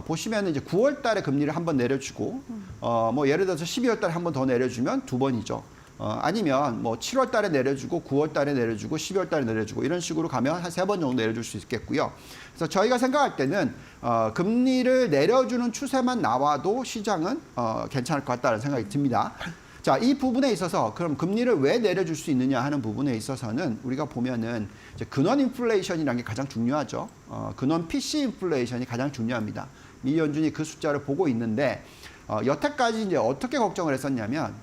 보시면 이제 9월 달에 금리를 한번 내려주고, 뭐 예를 들어서 12월 달에 한번 더 내려주면 2번이죠. 아니면 뭐 7월 달에 내려주고, 9월 달에 내려주고, 12월 달에 내려주고, 이런 식으로 가면 한 3번 정도 내려줄 수 있겠고요. 그래서 저희가 생각할 때는, 금리를 내려주는 추세만 나와도 시장은, 괜찮을 것 같다는 생각이 듭니다. 자, 이 부분에 있어서 그럼 금리를 왜 내려줄 수 있느냐 하는 부분에 있어서는 우리가 보면은 이제 근원 인플레이션이라는 게 가장 중요하죠. 근원 PC 인플레이션이 가장 중요합니다. 미 연준이 그 숫자를 보고 있는데 여태까지 이제 어떻게 걱정을 했었냐면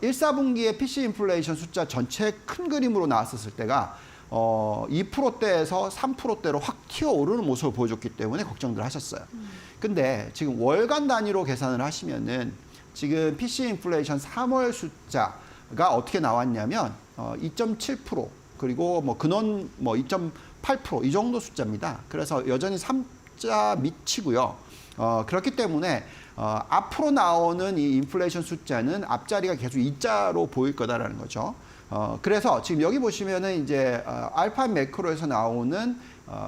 1, 4분기에 PC 인플레이션 숫자 전체 큰 그림으로 나왔었을 때가 2%대에서 3%대로 확 튀어오르는 모습을 보여줬기 때문에 걱정들 하셨어요. 근데 지금 월간 단위로 계산을 하시면은 지금 PC 인플레이션 3월 숫자가 어떻게 나왔냐면 2.7% 그리고 뭐 근원 뭐 2.8% 이 정도 숫자입니다. 그래서 여전히 3자 밑이고요. 그렇기 때문에 앞으로 나오는 이 인플레이션 숫자는 앞자리가 계속 2자로 보일 거다라는 거죠. 그래서 지금 여기 보시면은 이제 알파 매크로에서 나오는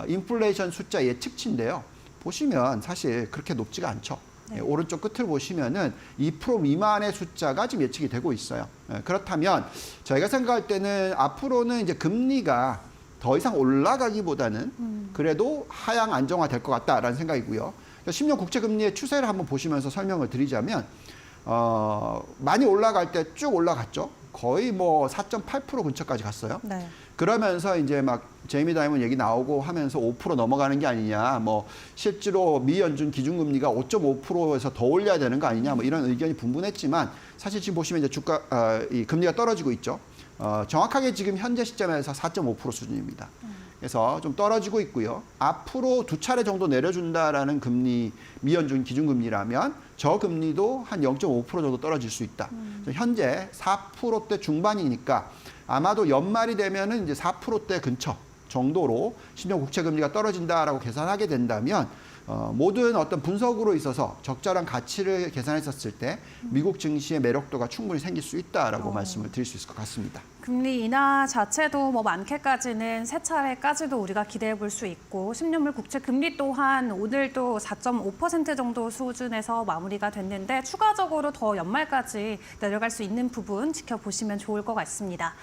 인플레이션 숫자 예측치인데요. 보시면 사실 그렇게 높지가 않죠. 네. 오른쪽 끝을 보시면은 2% 미만의 숫자가 지금 예측이 되고 있어요. 그렇다면 저희가 생각할 때는 앞으로는 이제 금리가 더 이상 올라가기보다는 그래도 하향 안정화될 것 같다라는 생각이고요. 10년 국채 금리의 추세를 한번 보시면서 설명을 드리자면 많이 올라갈 때 쭉 올라갔죠. 거의 뭐 4.8% 근처까지 갔어요. 네. 그러면서 이제 막 제이미 다이먼 얘기 나오고 하면서 5% 넘어가는 게 아니냐, 뭐 실제로 미 연준 기준금리가 5.5%에서 더 올려야 되는 거 아니냐, 뭐 이런 의견이 분분했지만 사실 지금 보시면 이제 이 금리가 떨어지고 있죠. 정확하게 지금 현재 시점에서 4.5% 수준입니다. 그래서 좀 떨어지고 있고요. 앞으로 2차례 정도 내려준다라는 금리, 미 연준 기준금리라면 저 금리도 한 0.5% 정도 떨어질 수 있다. 현재 4%대 중반이니까 아마도 연말이 되면은 이제 4%대 근처 정도로 10년 국채 금리가 떨어진다라고 계산하게 된다면 모든 어떤 분석으로 있어서 적절한 가치를 계산했었을 때 미국 증시의 매력도가 충분히 생길 수 있다라고 말씀을 드릴 수 있을 것 같습니다. 금리 인하 자체도 뭐 많게까지는 세 차례까지도 우리가 기대해 볼 수 있고 10년물 국채 금리 또한 오늘도 4.5% 정도 수준에서 마무리가 됐는데 추가적으로 더 연말까지 내려갈 수 있는 부분 지켜보시면 좋을 것 같습니다.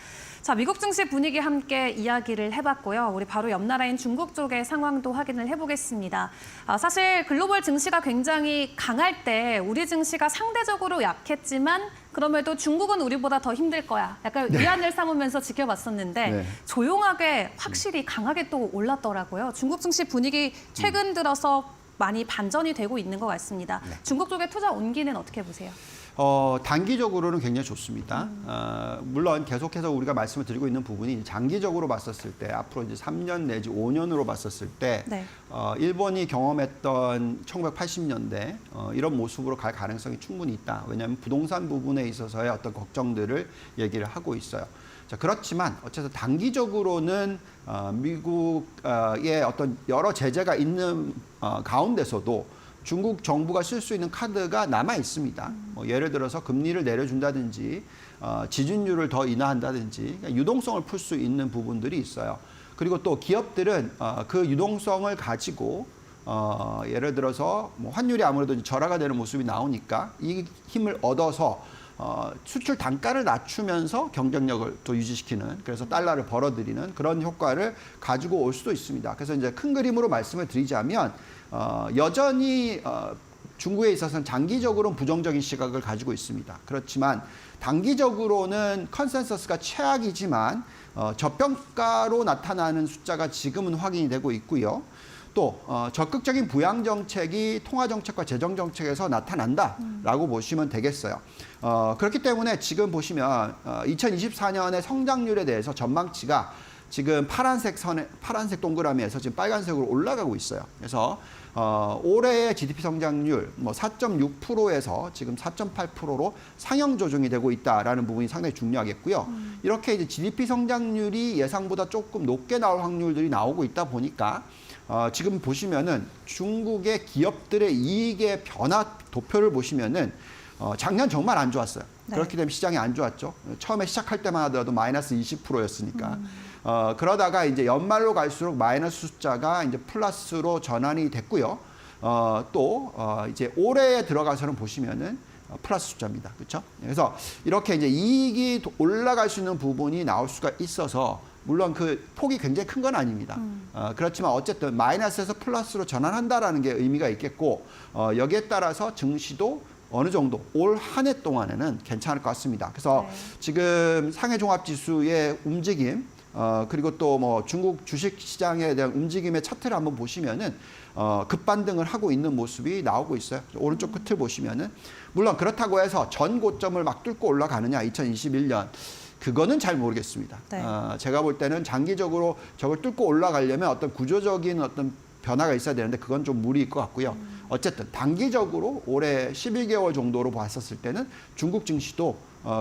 자, 미국 증시 분위기 함께 이야기를 해봤고요. 우리 바로 옆 나라인 중국 쪽의 상황도 확인을 해보겠습니다. 사실 글로벌 증시가 굉장히 강할 때 우리 증시가 상대적으로 약했지만 그럼에도 중국은 우리보다 더 힘들 거야. 약간 위안을 삼으면서 지켜봤었는데 네. 조용하게 확실히 강하게 또 올랐더라고요. 중국 증시 분위기 최근 들어서 많이 반전이 되고 있는 것 같습니다. 중국 쪽의 투자 온기는 어떻게 보세요? 단기적으로는 굉장히 좋습니다. 물론 계속해서 우리가 말씀을 드리고 있는 부분이 장기적으로 봤었을 때 앞으로 이제 3년 내지 5년으로 봤었을 때 네. 일본이 경험했던 1980년대 이런 모습으로 갈 가능성이 충분히 있다. 왜냐하면 부동산 부분에 있어서의 어떤 걱정들을 얘기를 하고 있어요. 자, 그렇지만 어쨌든 단기적으로는 미국의 어떤 여러 제재가 있는 가운데서도 중국 정부가 쓸 수 있는 카드가 남아 있습니다. 뭐 예를 들어서 금리를 내려준다든지 지준율을 더 인하한다든지 유동성을 풀 수 있는 부분들이 있어요. 그리고 또 기업들은 그 유동성을 가지고 예를 들어서 뭐 환율이 아무래도 절하가 되는 모습이 나오니까 이 힘을 얻어서 수출 단가를 낮추면서 경쟁력을 또 유지시키는, 그래서 달러를 벌어들이는 그런 효과를 가지고 올 수도 있습니다. 그래서 이제 큰 그림으로 말씀을 드리자면 여전히 중국에 있어서는 장기적으로는 부정적인 시각을 가지고 있습니다. 그렇지만 단기적으로는 컨센서스가 최악이지만 저평가로 나타나는 숫자가 지금은 확인이 되고 있고요. 또 적극적인 부양 정책이 통화 정책과 재정 정책에서 나타난다라고 보시면 되겠어요. 그렇기 때문에 지금 보시면 2024년의 성장률에 대해서 전망치가 지금 파란색 동그라미에서 지금 빨간색으로 올라가고 있어요. 그래서 올해의 GDP 성장률 4.6%에서 지금 4.8%로 상향 조정이 되고 있다라는 부분이 상당히 중요하겠고요. 이렇게 이제 GDP 성장률이 예상보다 조금 높게 나올 확률들이 나오고 있다 보니까 지금 보시면은 중국의 기업들의 이익의 변화 도표를 보시면은 작년 정말 안 좋았어요. 네. 그렇기 때문에 시장이 안 좋았죠. 처음에 시작할 때만 하더라도 마이너스 20%였으니까. 그러다가 이제 연말로 갈수록 마이너스 숫자가 이제 플러스로 전환이 됐고요. 또 이제 올해에 들어가서는 보시면은 플러스 숫자입니다. 그렇죠? 그래서 이렇게 이제 이익이 올라갈 수 있는 부분이 나올 수가 있어서 물론 그 폭이 굉장히 큰 건 아닙니다. 그렇지만 어쨌든 마이너스에서 플러스로 전환한다라는 게 의미가 있겠고 여기에 따라서 증시도 어느 정도 올 한 해 동안에는 괜찮을 것 같습니다. 그래서 지금 상해 종합지수의 움직임 그리고 또 뭐 중국 주식 시장에 대한 움직임의 차트를 한번 보시면은 급반등을 하고 있는 모습이 나오고 있어요. 오른쪽 끝을 보시면은 물론 그렇다고 해서 전 고점을 막 뚫고 올라가느냐 2021년 그거는 잘 모르겠습니다. 네. 제가 볼 때는 장기적으로 저걸 뚫고 올라가려면 어떤 구조적인 어떤 변화가 있어야 되는데 그건 좀 무리일 것 같고요. 어쨌든 단기적으로 올해 11개월 정도로 봤었을 때는 중국 증시도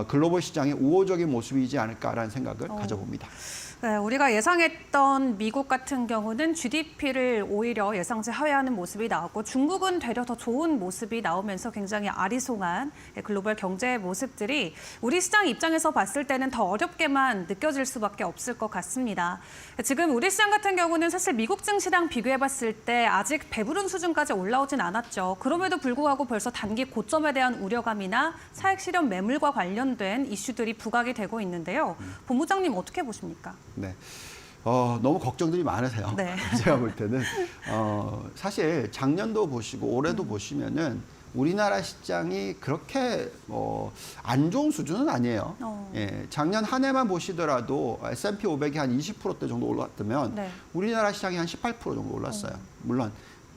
글로벌 시장의 우호적인 모습이지 않을까라는 생각을 가져봅니다. 네, 우리가 예상했던 미국 같은 경우는 GDP를 오히려 예상치 하회하는 모습이 나왔고 중국은 되려 더 좋은 모습이 나오면서 굉장히 아리송한 글로벌 경제 모습들이 우리 시장 입장에서 봤을 때는 더 어렵게만 느껴질 수밖에 없을 것 같습니다. 지금 우리 시장 같은 경우는 사실 미국 증시랑 비교해봤을 때 아직 배부른 수준까지 올라오진 않았죠. 그럼에도 불구하고 벌써 단기 고점에 대한 우려감이나 차익 실현 매물과 관련된 이슈들이 부각이 되고 있는데요. 본부장님 어떻게 보십니까? 네. 너무 걱정들이 많으세요. 네. 제가 볼 때는 사실 작년도 보시고 올해도 보시면은 우리나라 시장이 그렇게 안 좋은 수준은 아니에요. 예, 작년 한 해만 보시더라도 S&P 500이 한 20%대 정도 올랐다면 네. 우리나라 시장이 한 18% 정도 올랐어요. 물론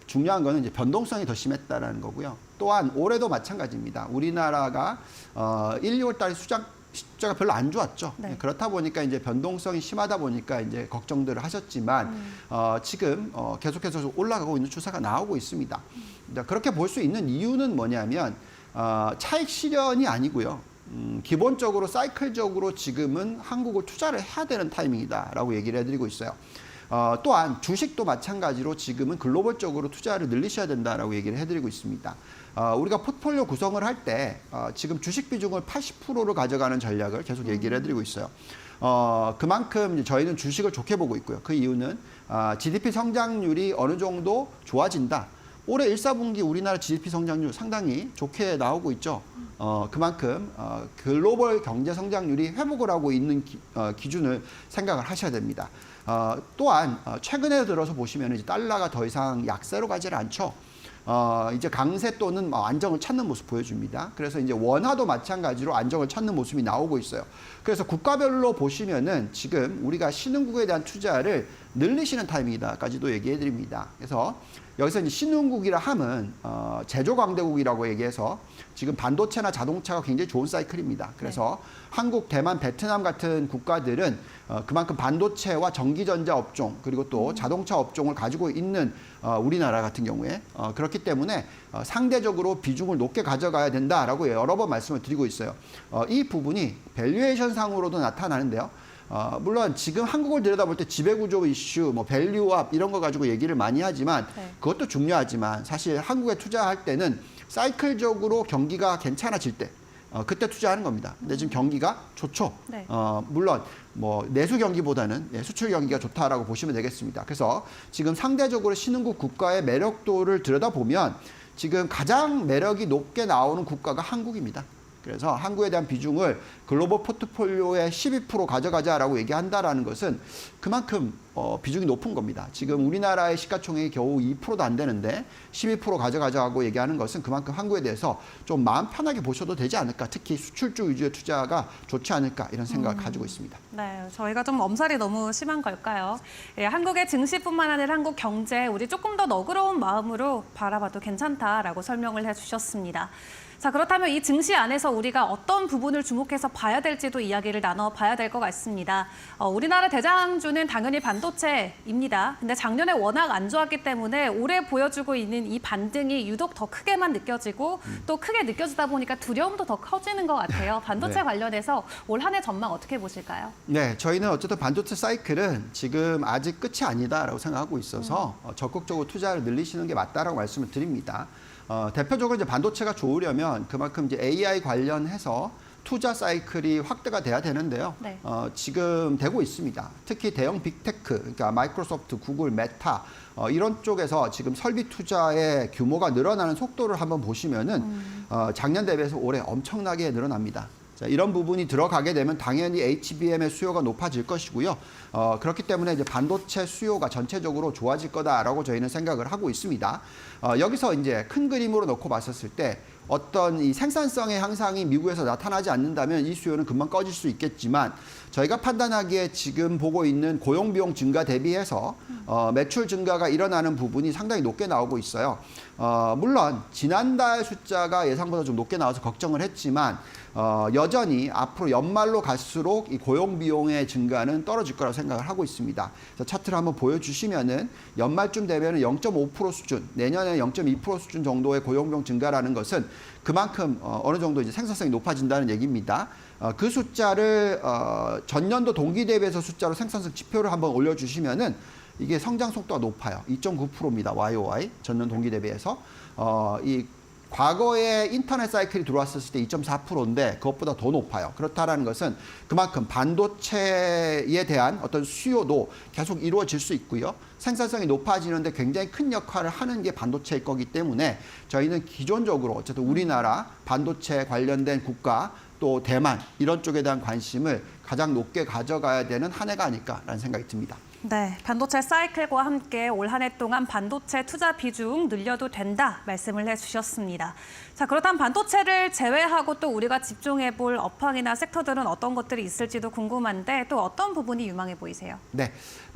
중요한 거는 이제 변동성이 더 심했다라는 거고요. 또한 올해도 마찬가지입니다. 우리나라가 1, 2월 달에 숫자가 별로 안 좋았죠. 네. 그렇다 보니까 이제 변동성이 심하다 보니까 이제 걱정들을 하셨지만 지금 계속해서 올라가고 있는 추세가 나오고 있습니다. 그렇게 볼 수 있는 이유는 뭐냐면 차익 실현이 아니고요. 기본적으로 사이클적으로 지금은 한국을 투자를 해야 되는 타이밍이다라고 얘기를 해드리고 있어요. 또한 주식도 마찬가지로 지금은 글로벌적으로 투자를 늘리셔야 된다라고 얘기를 해드리고 있습니다. 우리가 포트폴리오 구성을 할 때 지금 주식 비중을 80%로 가져가는 전략을 계속 얘기를 해드리고 있어요. 그만큼 이제 저희는 주식을 좋게 보고 있고요. 그 이유는 GDP 성장률이 어느 정도 좋아진다. 올해 1, 4분기 우리나라 GDP 성장률 상당히 좋게 나오고 있죠. 그만큼 글로벌 경제 성장률이 회복을 하고 있는 기준을 생각을 하셔야 됩니다. 또한 최근에 들어서 보시면 이제 달러가 더 이상 약세로 가지를 않죠. 이제 강세 또는 안정을 찾는 모습 보여줍니다. 그래서 이제 원화도 마찬가지로 안정을 찾는 모습이 나오고 있어요. 그래서 국가별로 보시면은 지금 우리가 신흥국에 대한 투자를 늘리시는 타이밍이다까지도 얘기해 드립니다. 그래서 여기서 이제 신흥국이라 함은 제조 강대국이라고 얘기해서 지금 반도체나 자동차가 굉장히 좋은 사이클입니다. 그래서 한국, 대만, 베트남 같은 국가들은 그만큼 반도체와 전기전자 업종 그리고 또 자동차 업종을 가지고 있는 우리나라 같은 경우에 그렇기 때문에 상대적으로 비중을 높게 가져가야 된다라고 여러 번 말씀을 드리고 있어요. 이 부분이 밸류에이션 상으로도 나타나는데요. 물론 지금 한국을 들여다볼 때 지배구조 이슈, 뭐 밸류업 이런 거 가지고 얘기를 많이 하지만 그것도 중요하지만 사실 한국에 투자할 때는 사이클적으로 경기가 괜찮아질 때 그때 투자하는 겁니다. 근데 지금 경기가 좋죠. 네. 물론 뭐 내수 경기보다는 수출 경기가 좋다라고 보시면 되겠습니다. 그래서 지금 상대적으로 신흥국 국가의 매력도를 들여다보면 지금 가장 매력이 높게 나오는 국가가 한국입니다. 그래서 한국에 대한 비중을 글로벌 포트폴리오의 12% 가져가자라고 얘기한다라는 것은 그만큼 비중이 높은 겁니다. 지금 우리나라의 시가총액이 겨우 2%도 안 되는데 12% 가져가자고 얘기하는 것은 그만큼 한국에 대해서 좀 마음 편하게 보셔도 되지 않을까. 특히 수출주 위주의 투자가 좋지 않을까 이런 생각을 가지고 있습니다. 네, 저희가 좀 엄살이 너무 심한 걸까요? 예, 한국의 증시뿐만 아니라 한국 경제 우리 조금 더 너그러운 마음으로 바라봐도 괜찮다라고 설명을 해주셨습니다. 자, 그렇다면 이 증시 안에서 우리가 어떤 부분을 주목해서 봐야 될지도 이야기를 나눠봐야 될 것 같습니다. 우리나라 대장주는 당연히 반도체입니다. 근데 작년에 워낙 안 좋았기 때문에 올해 보여주고 있는 이 반등이 유독 더 크게만 느껴지고 또 크게 느껴지다 보니까 두려움도 더 커지는 것 같아요. 반도체 네. 관련해서 올 한 해 전망 어떻게 보실까요? 네, 저희는 어쨌든 반도체 사이클은 지금 아직 끝이 아니다라고 생각하고 있어서 적극적으로 투자를 늘리시는 게 맞다라고 말씀을 드립니다. 대표적으로 이제 반도체가 좋으려면 그만큼 이제 AI 관련해서 투자 사이클이 확대가 돼야 되는데요. 네. 지금 되고 있습니다. 특히 대형 빅테크, 그러니까 마이크로소프트, 구글, 메타 이런 쪽에서 지금 설비 투자의 규모가 늘어나는 속도를 한번 보시면은 작년 대비해서 올해 엄청나게 늘어납니다. 자, 이런 부분이 들어가게 되면 당연히 HBM의 수요가 높아질 것이고요. 그렇기 때문에 이제 반도체 수요가 전체적으로 좋아질 거다라고 저희는 생각을 하고 있습니다. 여기서 이제 큰 그림으로 놓고 봤었을 때 어떤 이 생산성의 향상이 미국에서 나타나지 않는다면 이 수요는 금방 꺼질 수 있겠지만 저희가 판단하기에 지금 보고 있는 고용 비용 증가 대비해서 매출 증가가 일어나는 부분이 상당히 높게 나오고 있어요. 물론 지난달 숫자가 예상보다 좀 높게 나와서 걱정을 했지만 여전히 앞으로 연말로 갈수록 이 고용 비용의 증가는 떨어질 거라고 생각을 하고 있습니다. 차트를 한번 보여주시면은 연말쯤 되면은 0.5% 수준, 내년에 0.2% 수준 정도의 고용 비용 증가라는 것은 그만큼 어느 정도 이제 생산성이 높아진다는 얘기입니다. 그 숫자를 전년도 동기 대비해서 숫자로 생산성 지표를 한번 올려주시면은 이게 성장 속도가 높아요. 2.9%입니다. YOY 전년 동기 대비해서 이 과거에 인터넷 사이클이 들어왔을 때 2.4%인데 그것보다 더 높아요. 그렇다는 것은 그만큼 반도체에 대한 어떤 수요도 계속 이루어질 수 있고요. 생산성이 높아지는데 굉장히 큰 역할을 하는 게 반도체일 거기 때문에 저희는 기존적으로 어쨌든 우리나라 반도체 관련된 국가 또 대만 이런 쪽에 대한 관심을 가장 높게 가져가야 되는 한 해가 아닐까라는 생각이 듭니다. 네, 반도체 사이클과 함께 올 한 해 동안 반도체 투자 비중 늘려도 된다 말씀을 해주셨습니다. 자, 그렇다면 반도체를 제외하고 또 우리가 집중해 볼 업황이나 섹터들은 어떤 것들이 있을지도 궁금한데 또 어떤 부분이 유망해 보이세요? 네,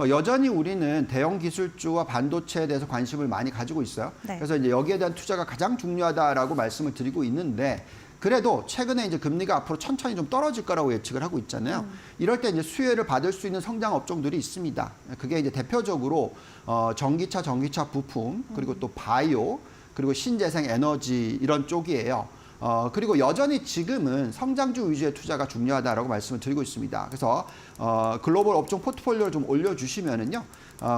여전히 우리는 대형 기술주와 반도체에 대해서 관심을 많이 가지고 있어요. 네. 그래서 이제 여기에 대한 투자가 가장 중요하다라고 말씀을 드리고 있는데 그래도 최근에 이제 금리가 앞으로 천천히 좀 떨어질 거라고 예측을 하고 있잖아요. 이럴 때 이제 수혜를 받을 수 있는 성장 업종들이 있습니다. 그게 이제 대표적으로 전기차 부품, 그리고 또 바이오, 그리고 신재생 에너지 이런 쪽이에요. 그리고 여전히 지금은 성장주 위주의 투자가 중요하다라고 말씀을 드리고 있습니다. 그래서 글로벌 업종 포트폴리오를 좀 올려주시면은요.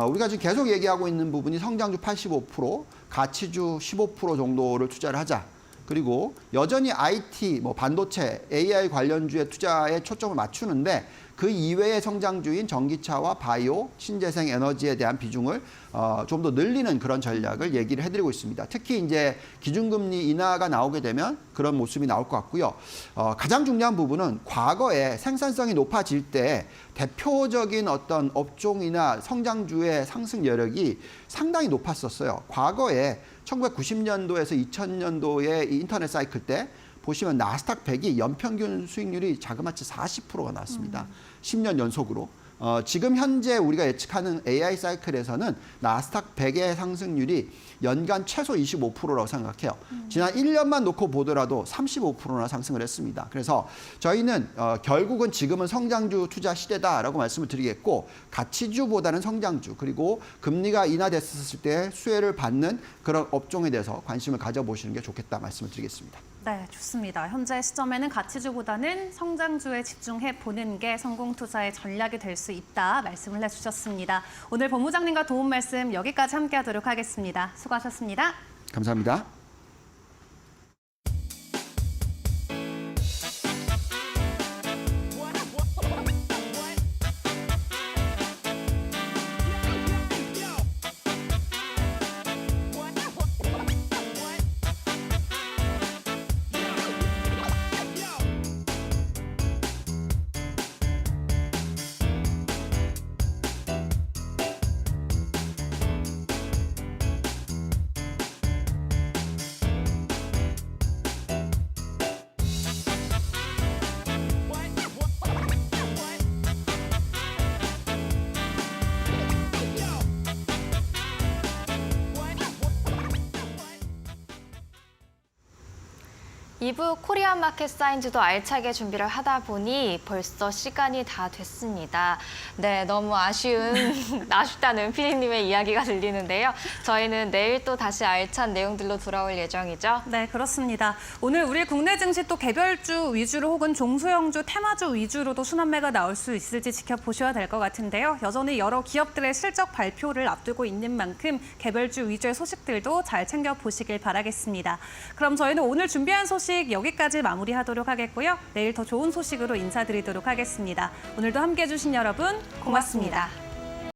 우리가 지금 계속 얘기하고 있는 부분이 성장주 85%, 가치주 15% 정도를 투자를 하자. 그리고 여전히 IT, 반도체, AI 관련주의 투자에 초점을 맞추는데 그 이외의 성장주인 전기차와 바이오, 신재생 에너지에 대한 비중을 좀 더 늘리는 그런 전략을 얘기를 해드리고 있습니다. 특히 이제 기준금리 인하가 나오게 되면 그런 모습이 나올 것 같고요. 가장 중요한 부분은 과거에 생산성이 높아질 때 대표적인 어떤 업종이나 성장주의 상승 여력이 상당히 높았었어요. 과거에 1990년도에서 2000년도의 인터넷 사이클 때 보시면 나스닥 100이 연평균 수익률이 자그마치 40%가 나왔습니다. 10년 연속으로. 지금 현재 우리가 예측하는 AI 사이클에서는 나스닥 100의 상승률이 연간 최소 25%라고 생각해요. 지난 1년만 놓고 보더라도 35%나 상승을 했습니다. 그래서 저희는 결국은 지금은 성장주 투자 시대다라고 말씀을 드리겠고, 가치주보다는 성장주, 그리고 금리가 인하됐을 때 수혜를 받는 그런 업종에 대해서 관심을 가져보시는 게 좋겠다 말씀을 드리겠습니다. 네, 좋습니다. 현재 시점에는 가치주보다는 성장주에 집중해 보는 게 성공 투자의 전략이 될 수 있다 말씀을 해주셨습니다. 오늘 본부장님과 도움 말씀 여기까지 함께하도록 하겠습니다. 수고하셨습니다. 감사합니다. 이부 코리안 마켓 사인즈도 알차게 준비를 하다 보니 벌써 시간이 다 됐습니다. 네, 너무 아쉽다는 피디님의 이야기가 들리는데요. 저희는 내일 또 다시 알찬 내용들로 돌아올 예정이죠. 네, 그렇습니다. 오늘 우리 국내 증시 또 개별주 위주로 혹은 종소형주, 테마주 위주로도 순환매가 나올 수 있을지 지켜보셔야 될 것 같은데요. 여전히 여러 기업들의 실적 발표를 앞두고 있는 만큼 개별주 위주의 소식들도 잘 챙겨보시길 바라겠습니다. 그럼 저희는 오늘 준비한 소식 여기까지 마무리하도록 하겠고요. 내일 더 좋은 소식으로 인사드리도록 하겠습니다. 오늘도 함께해 주신 여러분 고맙습니다.